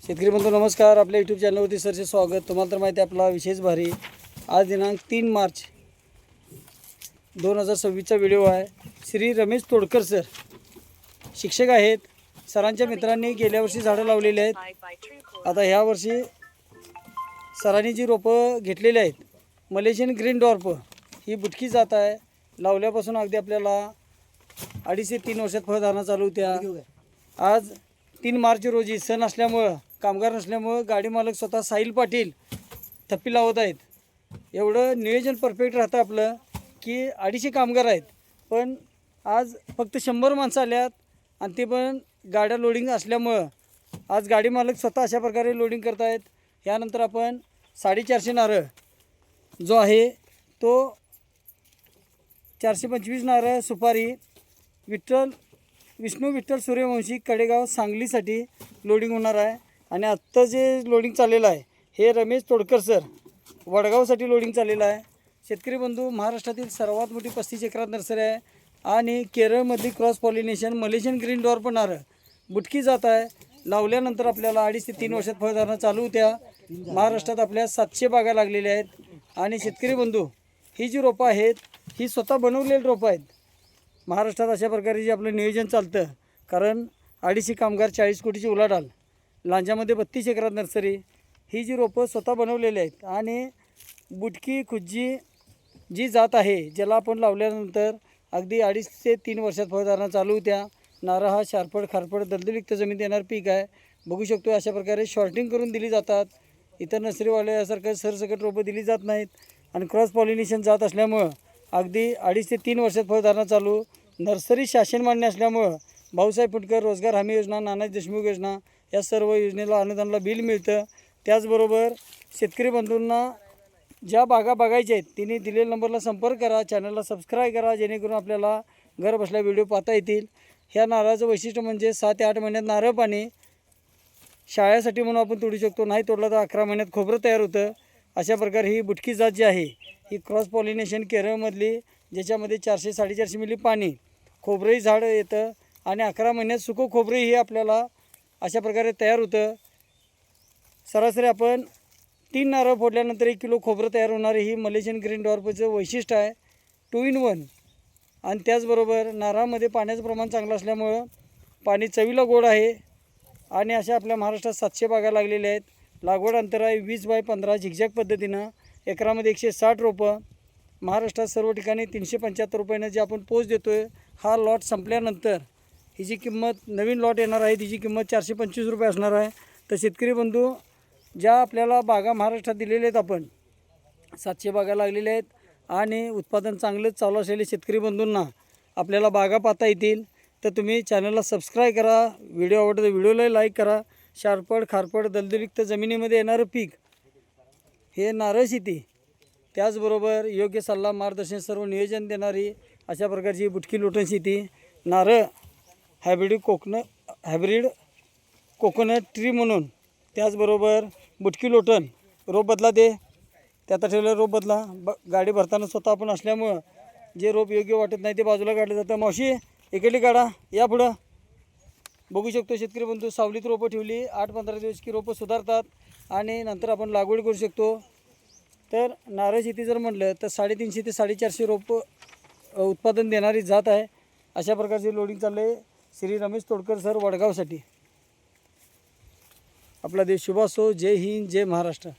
शेतकरी बंधू नमस्कार. आपल्या यूट्यूब चॅनलवरती सरचे स्वागत. तुम्हाला तर माहिती आहे आपला विशेष भारी आज दिनांक 3 मार्च 2026चा व्हिडिओ आहे. श्री रमेश तोडकर सर शिक्षक आहेत. सरांच्या मित्रांनी गेल्या वर्षी झाडं लावलेली आहेत. आता ह्या वर्षी सरांनी जी रोपं घेतलेली आहेत मलेशियन ग्रीन डॉर्फ ही बुटकी जात आहे. लावल्यापासून अगदी आपल्याला 2.5 ते 3 वर्षात फळधारणा चालू होत्या. आज 3 मार्च रोजी सण असल्यामुळं कामगार नसल्यामुळं गाडी मालक स्वतः साहिल पाटील थप्पी लावत आहेत. एवढं नियोजन परफेक्ट राहतं आपलं की 250 कामगार आहेत, पण आज फक्त 100 माणसं आल्यात आणि ते पण गाड्या लोडिंग असल्यामुळं आज गाडी मालक स्वतः अशा प्रकारे लोडिंग करत आहेत. यानंतर आपण 450 नारळ जो आहे तो 425 नारळ सुपारी विष्णू विठ्ठल सूर्यवंशी कडेगाव सांगलीसाठी लोडिंग होणार आहे. आणि आत्ता जे लोडिंग चाललेलं आहे हे रमेश तोडकर सर वडगावसाठी लोडिंग चाललेलं आहे. शेतकरी बंधू, महाराष्ट्रातील सर्वात मोठी 35 एकरात नर्सरी आहे आणि केरळमधली cross pollination Malaysian green dwarf नारळ बुटकी जात आहे. लावल्यानंतर आपल्याला 2.5 ते 3 वर्षात फळधारणा चालू होत्या. महाराष्ट्रात आपल्या 700 बागा लागलेल्या आहेत. आणि शेतकरी बंधू, ही जी रोपं आहेत ही स्वतः बनवलेली रोपं आहेत. महाराष्ट्रात अशा प्रकारे जे आपलं नियोजन चालतं, कारण 250 कामगार 40 कोटीची उलाढाल, लांजामध्ये 32 एकरात नर्सरी, ही जी रोपं स्वतः बनवलेली आहेत. आणि बुटकी खुज्जी जी जात आहे ज्याला आपण लावल्यानंतर अगदी 2.5 ते 3 वर्षात फळधारणा चालू होत्या. नारळ हा शारपड खारपड दलदलीक्त जमीन येणार पीक आहे. बघू शकतो अशा प्रकारे शॉर्टिंग करून दिली जातात. इतर नर्सरीवाल्यासारखं सरसकट रोपं दिली जात नाहीत. आणि क्रॉस पॉलिनेशन जात असल्यामुळं अगदी 2.5 ते 3 वर्षात फळधारणा चालू. नर्सरी शासन मान्य असल्यामुळं भाऊसाहेब फुटकर रोजगार हमी योजना, नानाजी देशमुख योजना या सर्व योजनेला अनुदानाला बिल मिळतं. त्याचबरोबर शेतकरी बंधूंना ज्या बागा बघायच्या आहेत तिने दिलेल्या नंबरला संपर्क करा, चॅनलला सबस्क्राईब करा, जेणेकरून आपल्याला घर बसल्या व्हिडिओ पाहता येतील. ह्या नारळाचं वैशिष्ट्य म्हणजे 7 ते 8 महिन्यात नारळ पाणी शाळेसाठी म्हणून आपण तोडू शकतो. नाही तोडला तर 11 महिन्यात खोबरं तयार होतं. अशा प्रकारे ही बुटकी जात जी आहे ही क्रॉस पॉलिनेशन केरळमधली, ज्याच्यामध्ये 400-450 मिली पाणी खोबरंही झाड येतं आणि 11 महिन्यात सुकं खोबरंही हे आपल्याला अशा प्रकारे तयार होतं. सरासरी आपण 3 नारळ फोडल्यानंतर 1 किलो खोबरं तयार होणारे ही मलेशियन ग्रीन डॉर्फचं वैशिष्ट्य आहे. 2 in 1. आणि त्याचबरोबर नारळामध्ये पाण्याचं प्रमाण चांगलं असल्यामुळं पाणी चवीला गोड आहे. आणि अशा आपल्या महाराष्ट्रात 700 बागा लागलेल्या आहेत. लागवड अंतर आहे 20 बाय 15 झिगझॅग पद्धतीनं. एकरामध्ये 160 रोपं. महाराष्ट्रात सर्व ठिकाणी 375 रुपयानं जे आपण पोच देतो आहे, हा लॉट संपल्यानंतर हिची किंमत नवीन लॉट येणार आहे, तिची किंमत 425 रुपये असणार आहे. तर शेतकरी बंधू, ज्या आपल्याला बागा महाराष्ट्रात दिलेल्या आहेत, आपण 700 बागा लागलेल्या आहेत आणि उत्पादन चांगलंच चालू असलेले शेतकरी बंधूंना आपल्याला बागा पाहता येतील. तर तुम्ही चॅनलला सबस्क्राईब करा, व्हिडिओ आवडला तर व्हिडिओला लाईक करा. शारपड खारपड दलदलीक्त जमिनीमध्ये येणारं पीक हे नारळ शेती, त्याचबरोबर योग्य सल्ला मार्गदर्शन सर्व नियोजन देणारी अशा प्रकारची बुटकी लोटन शेती, नारळ हायब्रिड कोकोनट ट्री म्हणून, त्याचबरोबर बुटकी लोटन रोप बदला दे त्यात ठेवलं रोप बदला. गाडी भरताना स्वतः आपण असल्यामुळं जे रोप योग्य वाटत नाही ते बाजूला काढलं जातं. मावशी इकडली काढा, या पुढं. बघू शकतो शेतकरी बंधू, सावलीत रोपं ठेवली 8-15 दिवस की रोपं सुधारतात आणि नंतर आपण लागवड करू शकतो. तर नारळ शेती जर म्हटलं तर 350 ते 450 रोपं उत्पादन देणारी जात आहे. अशा प्रकारचे लोडिंग चाललं आहे श्री रमेश तोडकर सर वडगावसाठी. आपला देश शुभ असो. जय हिंद, जय महाराष्ट्र.